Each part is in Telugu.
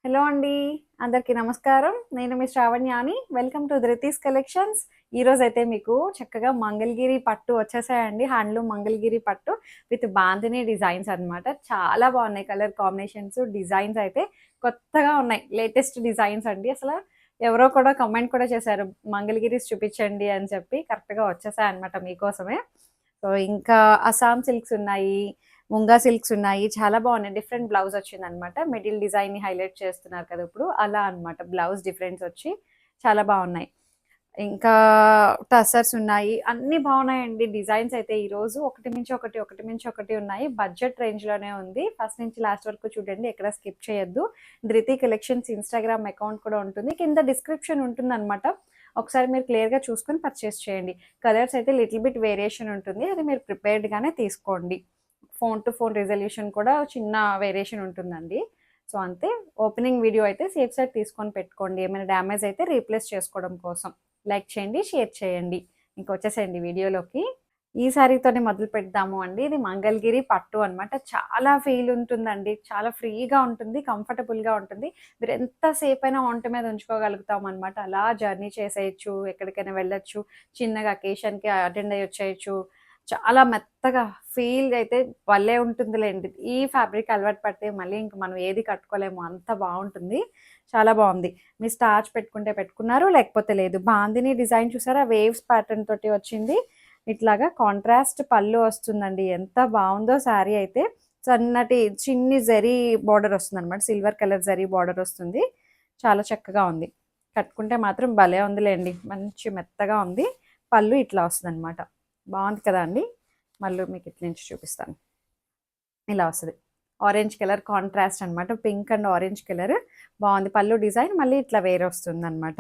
హలో అండి. అందరికీ నమస్కారం. నేను మీ శ్రావణ్యాని. Welcome to Dhruti's collections. ఈరోజైతే మీకు చక్కగా మంగళగిరి పట్టు వచ్చేసాయండి. హ్యాండ్లూమ్ మంగళగిరి పట్టు విత్ బాందిని డిజైన్స్ అనమాట. చాలా బాగున్నాయి కలర్ కాంబినేషన్స్, డిజైన్స్ అయితే కొత్తగా ఉన్నాయి. లేటెస్ట్ డిజైన్స్ అండి. అసలు ఎవరో కూడా కామెంట్ కూడా చేశారు మంగళగిరీస్ చూపించండి అని చెప్పి. కరెక్ట్‌గా వచ్చేసాయన్నమాట మీకోసమే. సో, ఇంకా అస్సాం సిల్క్స్ ఉన్నాయి. ముంగా సిల్క్స్ ఉన్నాయి. చాలా బాగున్నాయి. డిఫరెంట్ బ్లౌజ్ వచ్చిందనమాట. మిడిల్ డిజైన్‌ని హైలైట్ చేస్తున్నారు కదా ఇప్పుడు. అలా అన్నమాట. బ్లౌజ్ డిఫరెన్స్ వచ్చి చాలా బాగున్నాయి. ఇంకా టసర్స్ ఉన్నాయి. అన్నీ బాగున్నాయండి. డిజైన్స్ అయితే ఈరోజు ఒకటి మించి ఒకటి, ఒకటి మించి ఒకటి ఉన్నాయి. బడ్జెట్ రేంజ్‌లోనే ఉంది. ఫస్ట్ నుంచి లాస్ట్ వరకు చూడండి. ఎక్కడ స్కిప్ చేయొద్దు. ధృతి కలెక్షన్స్ ఇన్‌స్టాగ్రామ్ అకౌంట్ కూడా ఉంటుంది. కింద డిస్క్రిప్షన్ ఉంటుందనమాట. ఒకసారి మీరు క్లియర్‌గా చూసుకొని పర్చేస్ చేయండి. కలర్స్ అయితే లిటిల్ బిట్ వేరియేషన్ ఉంటుంది. అది మీరు ప్రిపేర్డ్‌గానే తీసుకోండి. ఫోన్ టు ఫోన్ రిజల్యూషన్ కూడా చిన్న వేరియేషన్ ఉంటుందండి. సో, అంతే. ఓపెనింగ్ వీడియో అయితే సేఫ్ సైడ్ తీసుకొని పెట్టుకోండి. ఏమైనా డ్యామేజ్ అయితే రీప్లేస్ చేసుకోవడం కోసం. లైక్ చేయండి, షేర్ చేయండి. ఇంక వచ్చేసేయండి వీడియోలోకి. ఈ శారీతోనే మొదలు పెడదాము అండి. ఇది మంగళగిరి పట్టు అనమాట. చాలా ఫీల్ ఉంటుందండి. చాలా ఫ్రీగా ఉంటుంది. కంఫర్టబుల్‌గా ఉంటుంది. మీరు ఎంత సేపైనా ఒంటి మీద ఉంచుకోగలుగుతాం అనమాట. అలా జర్నీ చేసేయొచ్చు. ఎక్కడికైనా వెళ్ళొచ్చు. చిన్నగా అకేషన్‌కి అటెండ్ అయ్యొచ్చేయొచ్చు. చాలా మెత్తగా ఫీల్ అయితే భలే ఉంటుందిలేండి. ఈ ఫ్యాబ్రిక్ అలవాటు పడితే మళ్ళీ ఇంక మనం ఏది కట్టుకోలేము. అంత బావుంటుంది. చాలా బావుంది. మీరు స్టార్చ్ పెట్టుకుంటే పెట్టుకున్నారు. లేకపోతే లేదు. బాందిని డిజైన్ చూసారా? వేవ్స్ ప్యాటర్న్ తోటి వచ్చింది. ఇట్లాగా కాంట్రాస్ట్ పళ్ళు వస్తుందండి. ఎంత బావుందో శారీ అయితే. సన్నటి చిన్ని జరీ బార్డర్ వస్తుందనమాట. సిల్వర్ కలర్ జరీ బార్డర్ వస్తుంది. చాలా చక్కగా ఉంది. కట్టుకుంటే మాత్రం భలే ఉందిలేండి. మంచి మెత్తగా ఉంది. పళ్ళు ఇట్లా వస్తుందనమాట. బాగుంది కదా అండి. మళ్ళీ మీకు ఇట్ల నుంచి చూపిస్తాను. ఇలా వస్తుంది. ఆరెంజ్ కలర్ కాంట్రాస్ట్ అనమాట. పింక్ అండ్ ఆరెంజ్ కలర్ బాగుంది. పళ్ళు డిజైన్ మళ్ళీ ఇట్లా వేరే వస్తుంది అనమాట.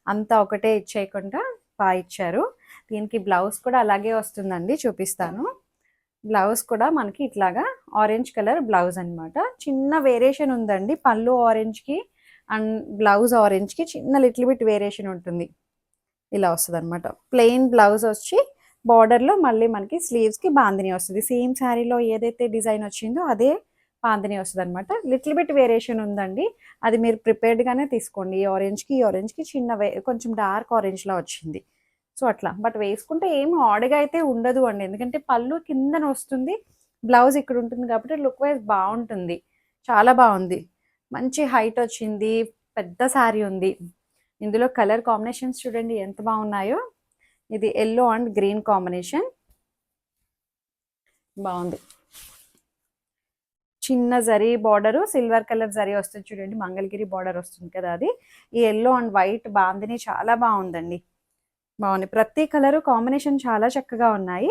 అంతా ఒకటే ఇచ్చేయకుండా బాగా ఇచ్చారు. దీనికి బ్లౌజ్ కూడా అలాగే వస్తుందండి. చూపిస్తాను. బ్లౌజ్ కూడా మనకి ఇట్లాగా ఆరెంజ్ కలర్ బ్లౌజ్ అనమాట. చిన్న వేరియేషన్ ఉందండి. పళ్ళు ఆరెంజ్కి అండ్ బ్లౌజ్ ఆరెంజ్కి చిన్న లిటిల్ బిట్ వేరియేషన్ ఉంటుంది. ఇలా వస్తుంది అనమాట. ప్లెయిన్ బ్లౌజ్ వచ్చి బార్డర్లో మళ్ళీ మనకి స్లీవ్స్కి బాందిని వస్తుంది. సేమ్ శారీలో ఏదైతే డిజైన్ వచ్చిందో అదే బాందిని వస్తుంది అనమాట. లిటిల్ బిట్ వేరియేషన్ ఉందండి. అది మీరు ప్రిపేర్డ్గానే తీసుకోండి. ఈ ఆరెంజ్కి చిన్న కొంచెం డార్క్ ఆరెంజ్లా వచ్చింది. సో అట్లా బట్ వేసుకుంటే ఏం ఆడగా అయితే ఉండదు అండి. ఎందుకంటే పళ్ళు కిందన వస్తుంది, బ్లౌజ్ ఇక్కడ ఉంటుంది కాబట్టి లుక్ వైజ్ బాగుంటుంది. చాలా బాగుంది. మంచి హైట్ వచ్చింది. పెద్ద శారీ ఉంది. ఇందులో కలర్ కాంబినేషన్స్ చూడండి ఎంత బాగున్నాయో. ఇది ఎల్లో అండ్ గ్రీన్ కాంబినేషన్ బాగుంది. చిన్న zari border silver colour zari వస్తుంది చూడండి. మంగళగిరి బార్డర్ వస్తుంది కదా అది. ఈ ఎల్లో అండ్ వైట్ బాందిని చాలా బాగుందండి. బాగుంది. ప్రతి కలరు కాంబినేషన్ చాలా చక్కగా ఉన్నాయి.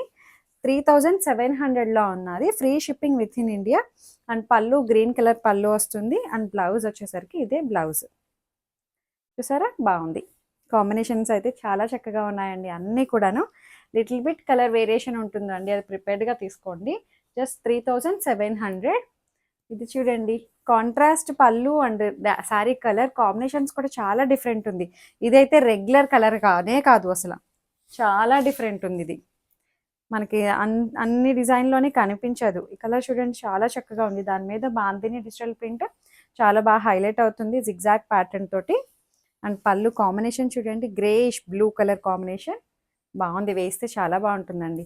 3700లో ఉన్నది. Free shipping with in India. And పళ్ళు గ్రీన్ కలర్ పళ్ళు వస్తుంది. అండ్ బ్లౌజ్ వచ్చేసరికి ఇదే బ్లౌజ్. చూసారా బాగుంది. కాంబినేషన్స్ అయితే చాలా చక్కగా ఉన్నాయండి. అన్నీ కూడాను లిటిల్ బిట్ కలర్ వేరియేషన్ ఉంటుందండి. అది ప్రిపేర్డ్గా తీసుకోండి. జస్ట్ 3700. ఇది చూడండి కాంట్రాస్ట్ పళ్ళు అండ్ శారీ కలర్ కాంబినేషన్స్ కూడా చాలా డిఫరెంట్ ఉంది. ఇదైతే రెగ్యులర్ కలర్ కానే కాదు అసలు. చాలా డిఫరెంట్ ఉంది ఇది. మనకి అన్ని డిజైన్లోనే కనిపించదు. ఈ కలర్ చూడండి చాలా చక్కగా ఉంది. దాని మీద బాందిని డిజిటల్ ప్రింట్ చాలా బాగా హైలైట్ అవుతుంది జిగ్జాగ్ ప్యాటర్న్ తోటి. అండ్ పళ్ళు కాంబినేషన్ చూడండి గ్రేయిష్ బ్లూ కలర్ కాంబినేషన్ బాగుంది. వేస్తే చాలా బాగుంటుందండి.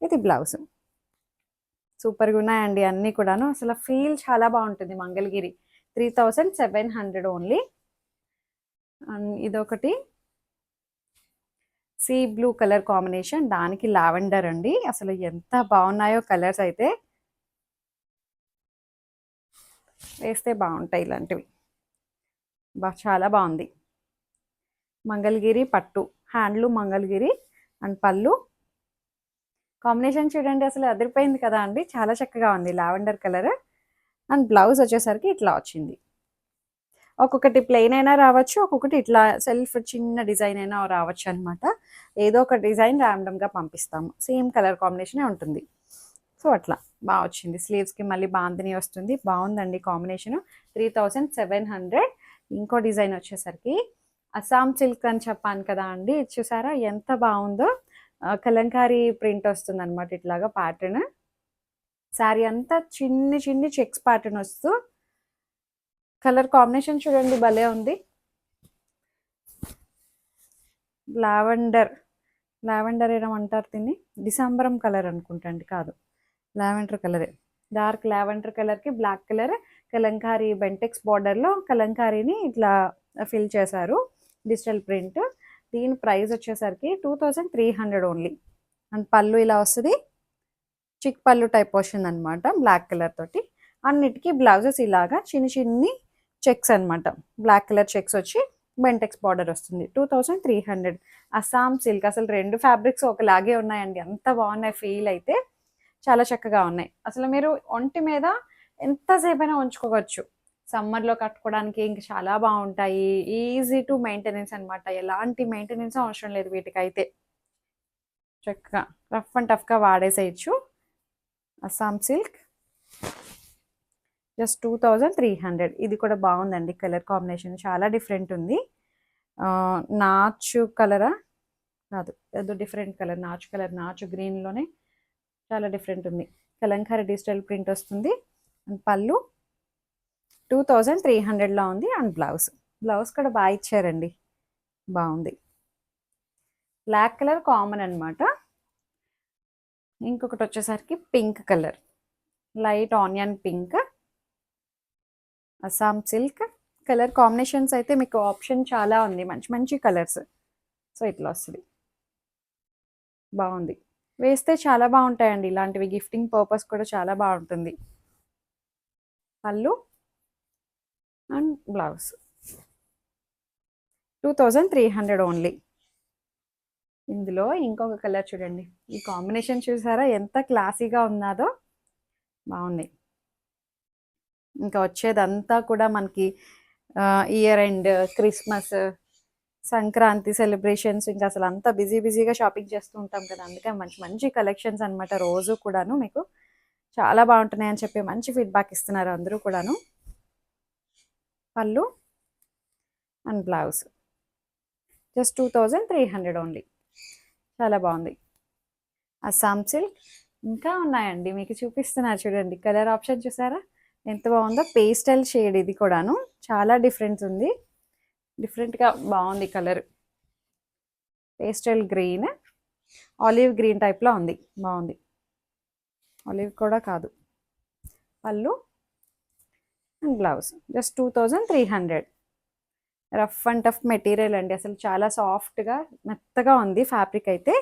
ఇది బ్లౌజ్. సూపర్గా ఉన్నాయండి అన్నీ కూడాను. అసలు ఫీల్ చాలా బాగుంటుంది. మంగళగిరి 3700 ఓన్లీ. అండ్ ఇదొకటి సీ బ్లూ కలర్ కాంబినేషన్, దానికి లావెండర్ అండి. అసలు ఎంత బాగున్నాయో కలర్స్ అయితే. వేస్తే బాగుంటాయి ఇలాంటివి. చాలా బాగుంది. మంగళగిరి పట్టు హ్యాండ్లూమ్ మంగళగిరి అండ్ పళ్ళు కాంబినేషన్ చూడండి అసలు అదిరిపోయింది కదా అండి. చాలా చక్కగా ఉంది లావెండర్ కలర్. అండ్ బ్లౌజ్ వచ్చేసరికి ఇట్లా వచ్చింది. ఒక్కొక్కటి ప్లెయిన్ అయినా రావచ్చు, ఒక్కొక్కటి ఇట్లా సెల్ఫ్ చిన్న డిజైన్ అయినా రావచ్చు అనమాట. ఏదో ఒక డిజైన్ ర్యాండమ్గా పంపిస్తాము. సేమ్ కలర్ కాంబినేషనే ఉంటుంది. సో అట్లా బాగా వచ్చింది. స్లీవ్స్కి మళ్ళీ బాందిని వస్తుంది. బాగుందండి కాంబినేషను. 3700. ఇంకో డిజైన్ వచ్చేసరికి అస్సాం సిల్క్ అని చెప్పాను కదా అండి. చూసారా ఎంత బాగుందో. కలంకారీ ప్రింట్ వస్తుంది అనమాట. ఇట్లాగా ప్యాటర్న్ శారీ అంతా చిన్ని చిన్ని చెక్స్ ప్యాటర్న్ వస్తూ కలర్ కాంబినేషన్ చూడండి భలే ఉంది. లావెండర్ లావెండర్ ఏమంటారు దీన్ని, డిసెంబరం కలర్ అనుకుంటండి, కాదు లావెండర్ కలరే. డార్క్ లావెండర్ కలర్కి బ్లాక్ కలర్ కలంకారీ బెంటెక్స్ బార్డర్లో కలంకారీని ఇట్లా ఫిల్ చేశారు, డిజిటల్ ప్రింట్. దీని ప్రైస్ వచ్చేసరికి 2300 ఓన్లీ. అండ్ పళ్ళు ఇలా వస్తుంది, చిక్ పళ్ళు టైప్ వస్తుంది అనమాట, బ్లాక్ కలర్ తోటి. అన్నిటికీ బ్లౌజెస్ ఇలాగా చిన్ని చిన్ని చెక్స్ అనమాట, బ్లాక్ కలర్ చెక్స్ వచ్చి బెంటెక్స్ బార్డర్ వస్తుంది. 2300. అస్సాం సిల్క్, అసలు రెండు ఫ్యాబ్రిక్స్ ఒకలాగే ఉన్నాయండి, అంత బాగున్నాయి. ఫీల్ అయితే చాలా చక్కగా ఉన్నాయి. అసలు మీరు ఒంటి మీద ఎంతసేపైనా ఉంచుకోవచ్చు, సమ్మర్లో కట్టుకోవడానికి ఇంకా చాలా బాగుంటాయి. ఈజీ టు మెయింటెనెన్స్ అనమాట, ఎలాంటి మెయింటెనెన్స్ అవసరం లేదు వీటికైతే. చక్కగా రఫ్ అండ్ టఫ్గా వాడేసేయచ్చు. Assam silk just 2300. ఇది కూడా బాగుందండి, కలర్ కాంబినేషన్ చాలా డిఫరెంట్ ఉంది. నాచు కలరా కాదు, ఏదో డిఫరెంట్ కలర్, నాచు కలర్, నాచు గ్రీన్లోనే చాలా డిఫరెంట్ ఉంది. కలంకారీ డిజిటల్ ప్రింట్ వస్తుంది. అండ్ పళ్ళు 2300లో ఉంది. అండ్ బ్లౌజ్ కూడా బాగా ఇచ్చారండి, బాగుంది. బ్లాక్ కలర్ కామన్ అనమాట. ఇంకొకటి వచ్చేసరికి pink colour, light onion pink, Assam silk. Colour combinations అయితే మీకు ఆప్షన్ చాలా ఉంది, మంచి మంచి కలర్స్. సో ఇట్లా వస్తుంది, బాగుంది. వేస్తే చాలా బాగుంటాయండి ఇలాంటివి, గిఫ్టింగ్ పర్పస్ కూడా చాలా బాగుంటుంది. పళ్ళు అండ్ బ్లౌజ్ 2300 ఓన్లీ. ఇందులో ఇంకొక కలర్ చూడండి, ఈ కాంబినేషన్ చూసారా ఎంత క్లాసీగా ఉన్నదో, బాగుంది. ఇంకా వచ్చేదంతా కూడా మనకి year end, Christmas, Sankranti celebrations, ఇంకా అసలు అంతా బిజీగా షాపింగ్ చేస్తూ ఉంటాం కదా, అందుకే మంచి మంచి కలెక్షన్స్ అనమాట. రోజు కూడాను మీకు చాలా బాగుంటున్నాయి అని చెప్పి మంచి ఫీడ్బ్యాక్ ఇస్తున్నారు అందరూ కూడాను. పళ్ళు అండ్ బ్లౌజ్ జస్ట్ 2300 ఓన్లీ, చాలా బాగుంది. అస్సాం సిల్క్ ఇంకా ఉన్నాయండి, మీకు చూపిస్తున్నారు చూడండి. కలర్ ఆప్షన్ చూసారా ఎంత బాగుందో, పేస్టల్ షేడ్, ఇది కూడాను చాలా డిఫరెన్స్ ఉంది, డిఫరెంట్గా బాగుంది colour. Pastel green, olive green టైప్లో ఉంది, బాగుంది. ఆలివ్ కూడా కాదు. పళ్ళు and blouse just 2300. Rough and tough material అండి, అసలు చాలా సాఫ్ట్గా మెత్తగా ఉంది ఫ్యాబ్రిక్ అయితే,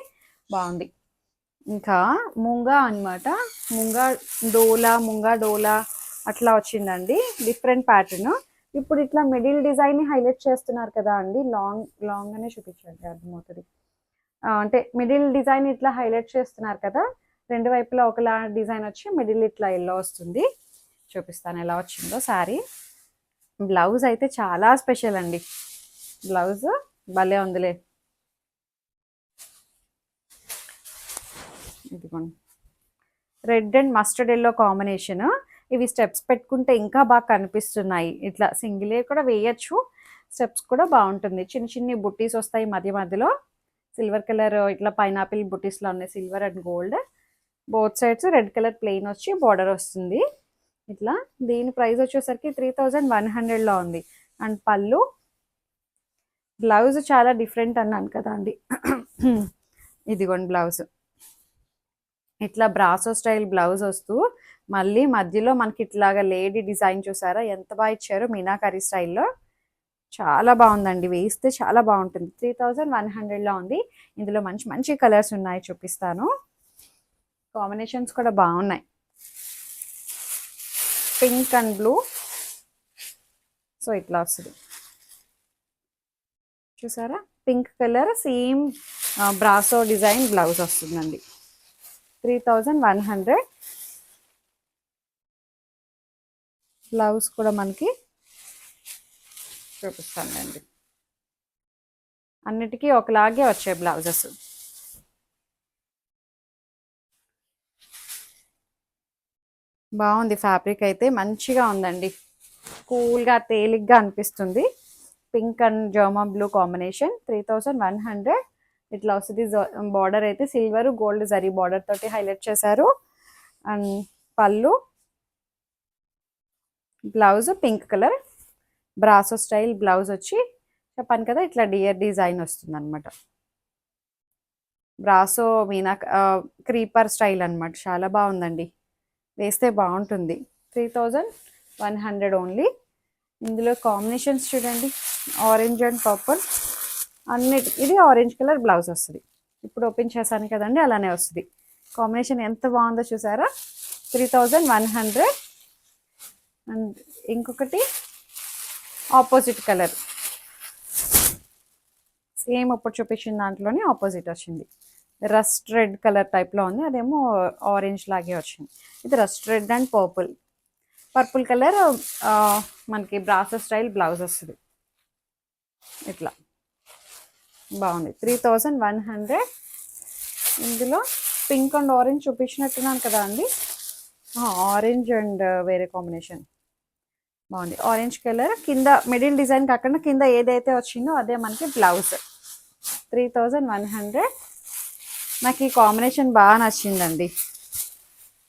బాగుంది. ఇంకా ముంగా అనమాట, ముంగా డోలా అట్లా వచ్చిందండి, డిఫరెంట్ ప్యాటర్న్. ఇప్పుడు ఇట్లా మిడిల్ డిజైన్ హైలైట్ చేస్తున్నారు కదా అండి, లాంగ్ అనే చూపించండి అర్థమవుతుంది. అంటే మిడిల్ డిజైన్ ఇట్లా హైలైట్ చేస్తున్నారు కదా, రెండు వైపులా ఒకలా డిజైన్ వచ్చి మిడిల్ ఇట్లా ఎల్లో వస్తుంది. చూపిస్తాను ఎలా వచ్చిందో శారీ. బ్లౌజ్ అయితే చాలా స్పెషల్ అండి, బ్లౌజ్ భలే ఉందిలే. ఇదిగోండి, red and mustard yellow combination. ఇవి స్టెప్స్ పెట్టుకుంటే ఇంకా బాగా కనిపిస్తున్నాయి, ఇట్లా సింగిలే కూడా వేయచ్చు, స్టెప్స్ కూడా బాగుంటుంది. చిన్న చిన్ని బుట్టీస్ వస్తాయి మధ్య మధ్యలో, సిల్వర్ కలర్ ఇట్లా పైనాపిల్ బుట్టీస్లో ఉన్నాయి, silver and gold. Both sides red colour plain వచ్చి బార్డర్ వస్తుంది ఇట్లా. దీని ప్రైస్ వచ్చేసరికి 3100లో ఉంది. అండ్ పళ్ళు, బ్లౌజ్ చాలా డిఫరెంట్ అన్నాను కదా అండి. ఇదిగోండి బ్లౌజ్, ఇట్లా బ్రాసో స్టైల్ బ్లౌజ్ వస్తూ మళ్ళీ మధ్యలో మనకి ఇట్లాగా లేడీ డిజైన్ చూసారా ఎంత బాగా ఇచ్చారు, మీనాకరీ స్టైల్లో, చాలా బాగుందండి. వేస్తే చాలా బాగుంటుంది. 3100లో ఉంది. ఇందులో మంచి మంచి కలర్స్ ఉన్నాయి, చూపిస్తాను. కాంబినేషన్స్ కూడా బాగున్నాయి, పింక్ అండ్ బ్లూ. సో ఇట్లా వస్తుంది చూసారా, pink colour same brasso design blouse వస్తుందండి. 3100. బ్లౌజ్ కూడా మనకి చూపిస్తానండి, అన్నిటికీ ఒకలాగే వచ్చాయి బ్లౌజెస్. బాగుంది ఫ్యాబ్రిక్ అయితే, మంచిగా ఉందండి, కూల్గా తేలిగ్గా అనిపిస్తుంది. పింక్ అండ్ జర్మా బ్లూ కాంబినేషన్. 3100 ఇట్లా వస్తుంది. బార్డర్ అయితే సిల్వర్ గోల్డ్ జరీ బార్డర్ తోటి హైలైట్ చేశారు. అండ్ పళ్ళు, బ్లౌజ్ పింక్ కలర్, బ్రాసో స్టైల్ బ్లౌజ్ వచ్చి చెప్పాను కదా ఇట్లా డియర్ డిజైన్ వస్తుంది అనమాట. ఇట్లా డియర్ డిజైన్ వస్తుంది అనమాట. బ్రాసో మీనా క్రీపర్ స్టైల్ అనమాట. చాలా బాగుందండి, వేస్తే బాగుంటుంది. 3100 ఓన్లీ. ఇందులో కాంబినేషన్స్ చూడండి, ఆరెంజ్ అండ్ పర్పుల్ అన్నిటి. ఇది ఆరెంజ్ కలర్ బ్లౌజ్ వస్తుంది. ఇప్పుడు ఓపెన్ చేశాను కదండి, అలానే వస్తుంది. కాంబినేషన్ ఎంత బాగుందో చూసారా. 3100. అండ్ ఇంకొకటి ఆపోజిట్ కలర్, సేమ్ ఇప్పుడు చూపించిన దాంట్లోనే ఆపోజిట్ వచ్చింది. రస్ట్ రెడ్ కలర్ టైప్లో ఉంది, అదేమో ఆరెంజ్ లాగే వచ్చింది. ఇది rust red and purple colour మనకి బ్రాసో స్టైల్ బ్లౌజ్ వస్తుంది. ఇట్లా బాగుంది. 3100. ఇందులో పింక్ అండ్ ఆరెంజ్ చూపించినట్టున్నాను కదా అండి. ఆరెంజ్ అండ్ వేరే కాంబినేషన్ బాగుంది. ఆరెంజ్ కలర్ కింద మిడిల్ డిజైన్ కాకుండా కింద ఏదైతే వచ్చిందో అదే మనకి బ్లౌజ్. 3100. నాకు ఈ కాంబినేషన్ బాగా నచ్చిందండి.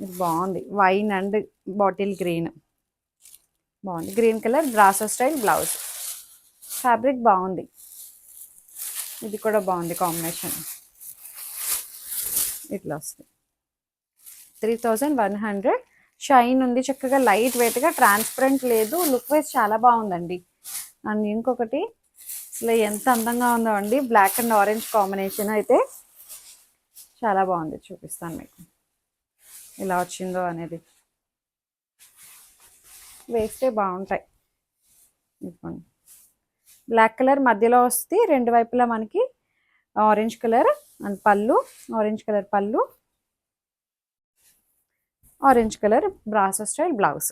ఇది బాగుంది, వైన్ అండ్ బాటిల్ గ్రీన్ బాగుంది. గ్రీన్ కలర్ బ్రాసో స్టైల్ బ్లౌజ్, ఫ్యాబ్రిక్ బాగుంది. ఇది కూడా బాగుంది కాంబినేషన్. ఇట్లా వస్తుంది. 3100. షైన్ ఉంది, చక్కగా లైట్ వెయిట్గా, ట్రాన్స్పరెంట్ లేదు, లుక్ వైజ్ చాలా బాగుందండి. అండ్ ఇంకొకటి అసలు ఎంత అందంగా ఉందో అండి, బ్లాక్ అండ్ ఆరెంజ్ కాంబినేషన్ అయితే చాలా బాగుంది. చూపిస్తాను మీకు ఎలా వచ్చిందో అనేది. వేస్తే బాగుంటాయి. బ్లాక్ కలర్ మధ్యలో వస్తే రెండు వైపులా మనకి ఆరెంజ్ కలర్ అండ్ పళ్ళు, ఆరెంజ్ కలర్ పళ్ళు, ఆరెంజ్ కలర్ బ్రాసో స్టైల్ బ్లౌజ్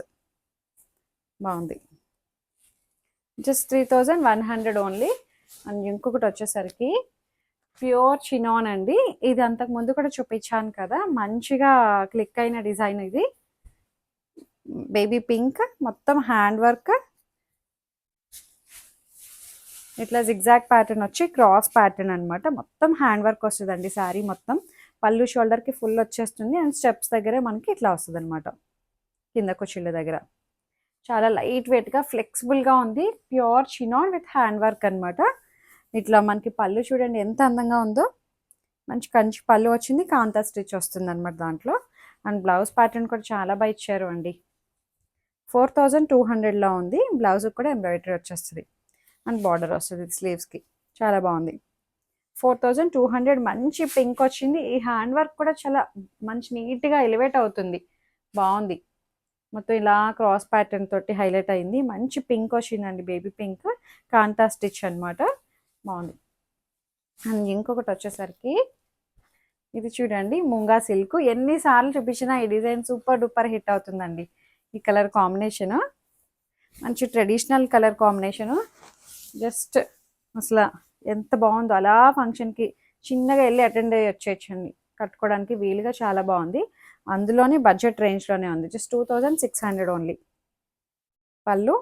బాగుంది. Just 3100 only. అండ్ ఇంకొకటి వచ్చేసరికి ప్యూర్ చినాన్ అండి. ఇది అంతకు ముందు కూడా చూపించాను కదా, మంచిగా క్లిక్ అయిన డిజైన్. ఇది బేబీ పింక్, మొత్తం హ్యాండ్ వర్క్, ఇట్లా జిగ్జాగ్ ప్యాటర్న్ వచ్చి క్రాస్ ప్యాటర్న్ అనమాట. మొత్తం హ్యాండ్ వర్క్ వస్తుందండి శారీ మొత్తం. పళ్ళు షోల్డర్కి ఫుల్ వచ్చేస్తుంది అండ్ స్టెప్స్ దగ్గర మనకి ఇట్లా వస్తుంది అనమాట, కింద కుచ్చిళ్ళ దగ్గర. చాలా లైట్ వెయిట్గా ఫ్లెక్సిబుల్గా ఉంది. Pure chinon with hand work అనమాట. ఇట్లా మనకి పళ్ళు చూడండి ఎంత అందంగా ఉందో. మంచి కంచి పళ్ళు వచ్చింది, కాంతా స్టిచ్ వస్తుంది అనమాట దాంట్లో. అండ్ బ్లౌజ్ ప్యాటర్న్ కూడా చాలా బాగా ఇచ్చారు అండి. 4200లో ఉంది. బ్లౌజ్ కూడా ఎంబ్రాయిడరీ వచ్చేస్తుంది అండ్ బార్డర్ వస్తుంది స్లీవ్స్కి. చాలా బాగుంది. 4200. మంచి పింక్ వచ్చింది. ఈ హ్యాండ్ వర్క్ కూడా చాలా మంచి నీట్గా ఎలివేట్ అవుతుంది, బాగుంది. మొత్తం ఇలా క్రాస్ ప్యాటర్న్ తోటి హైలైట్ అయింది. మంచి పింక్ వచ్చిందండి, బేబీ పింక్, కాంతా స్టిచ్ అనమాట, బాగుంది. అండ్ ఇంకొకటి వచ్చేసరికి ఇది చూడండి, ముంగా సిల్క్. ఎన్నిసార్లు చూపించినా ఈ డిజైన్ సూపర్ డూపర్ హిట్ అవుతుందండి. ఈ కలర్ కాంబినేషను మంచి ట్రెడిషనల్ కలర్ కాంబినేషను. జస్ట్ అసలు ఎంత బాగుందో, అలా ఫంక్షన్కి చిన్నగా వెళ్ళి అటెండ్ అయ్యి వచ్చేయచ్చండి, కట్టుకోవడానికి వీలుగా చాలా బాగుంది. అందులోనే బడ్జెట్ రేంజ్లోనే ఉంది. Just 2600 only. పళ్ళు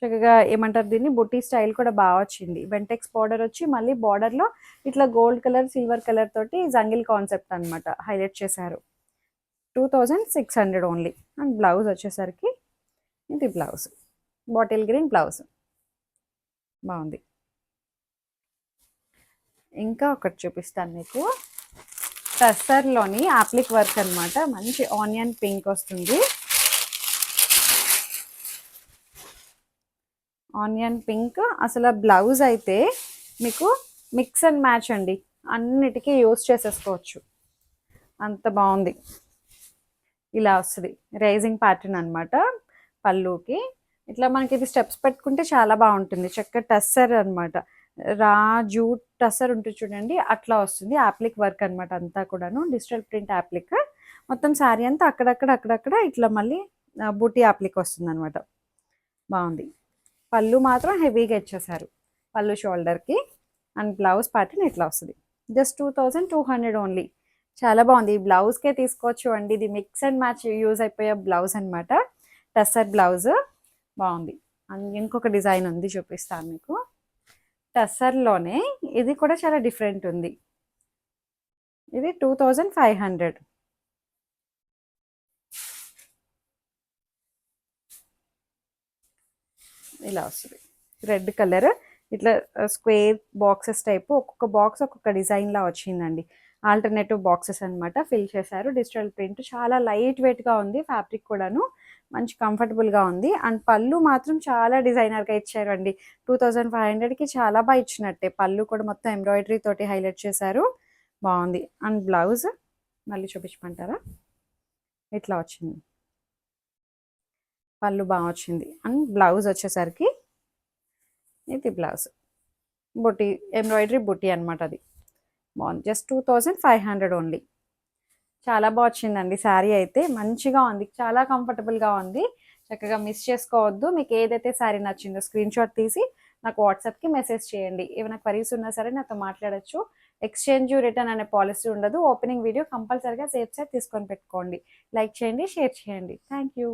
చక్కగా ఏమంటారు దీన్ని, బుట్టి స్టైల్ కూడా బాగా వచ్చింది. వెంటెక్స్ బార్డర్ వచ్చి మళ్ళీ బార్డర్లో ఇట్లా గోల్డ్ కలర్ సిల్వర్ కలర్ తోటి జంగిల్ కాన్సెప్ట్ అనమాట హైలైట్ చేశారు. 2600 ఓన్లీ. అండ్ బ్లౌజ్ వచ్చేసరికి ఇది బ్లౌజ్, బాటిల్ గ్రీన్ బ్లౌజ్ బాగుంది. ఇంకా ఒకటి చూపిస్తాను మీకు, టస్సర్లోని యాప్లిక్ వర్క్ అనమాట. మంచి ఆనియన్ పింక్ వస్తుంది. Onion pink. అసలు బ్లౌజ్ అయితే మీకు మిక్స్ అండ్ మ్యాచ్ అండి, అన్నిటికీ యూస్ చేసేసుకోవచ్చు, అంత బాగుంది. ఇలా వస్తుంది రైజింగ్ ప్యాటర్న్ అనమాట పళ్ళుకి. ఇట్లా మనకి ఇది స్టెప్స్ పెట్టుకుంటే చాలా బాగుంటుంది. చక్కగా టస్సర్ అనమాట, జూట్ టస్సర్ ఉంటుంది చూడండి, అట్లా వస్తుంది. యాప్లిక్ వర్క్ అనమాట అంతా కూడాను, డిజిటల్ ప్రింట్ యాప్లిక్. మొత్తం శారీ అంతా అక్కడక్కడ ఇట్లా మళ్ళీ బూటీ యాప్లిక్ వస్తుంది అనమాట, బాగుంది. పళ్ళు మాత్రం హెవీగా ఇచ్చేసారు పళ్ళు షోల్డర్కి. అండ్ బ్లౌజ్ ప్యాటర్న్ ఇట్లా వస్తుంది. Just 2200 only. చాలా బాగుంది. ఈ బ్లౌజ్కే తీసుకోవచ్చు అండి, ఇది మిక్స్ అండ్ మ్యాచ్ యూజ్ అయిపోయే బ్లౌజ్ అనమాట, టస్సర్ బ్లౌజ్ బాగుంది. అండ్ ఇంకొక డిజైన్ ఉంది చూపిస్తాను మీకు, టస్సర్లోనే ఇది కూడా చాలా డిఫరెంట్ ఉంది. ఇది 2500. ఇలా వస్తుంది రెడ్ కలర్, ఇట్లా స్క్వేర్ బాక్సెస్ టైపు, ఒక్కొక్క బాక్స్ ఒక్కొక్క డిజైన్లా వచ్చిందండి. ఆల్టర్నేటివ్ బాక్సెస్ అనమాట, ఫిల్ చేశారు. డిజిటల్ ప్రింట్, చాలా లైట్ వెయిట్గా ఉంది ఫ్యాబ్రిక్ కూడాను, మంచి కంఫర్టబుల్గా ఉంది. అండ్ పళ్ళు మాత్రం చాలా డిజైనర్గా ఇచ్చారండి. 2500కి చాలా బాగా ఇచ్చినట్టే. పళ్ళు కూడా మొత్తం ఎంబ్రాయిడరీ తోటి హైలైట్ చేశారు, బాగుంది. అండ్ బ్లౌజ్ మళ్ళీ చూపించమంటారా, ఇట్లా వచ్చింది. పళ్ళు బాగా వచ్చింది. అండ్ బ్లౌజ్ వచ్చేసరికి ఇది బ్లౌజ్ బుట్టి, ఎంబ్రాయిడరీ బుట్టి అనమాట. అది బాగుంది. Just 2500 only. చాలా బాగా వచ్చిందండి శారీ అయితే, మంచిగా ఉంది, చాలా కంఫర్టబుల్గా ఉంది. చక్కగా మిస్ చేసుకోవద్దు. మీకు ఏదైతే శారీ నచ్చిందో స్క్రీన్ షాట్ తీసి నాకు వాట్సాప్కి మెసేజ్ చేయండి. ఏమైనా క్వరీస్ ఉన్నా సరే నాతో మాట్లాడచ్చు. ఎక్స్చేంజ్ రిటర్న్ అనే పాలసీ ఉండదు. ఓపెనింగ్ వీడియో కంపల్సరీగా సేఫ్ సైడ్ తీసుకొని పెట్టుకోండి. లైక్ చేయండి, షేర్ చేయండి. Thank you.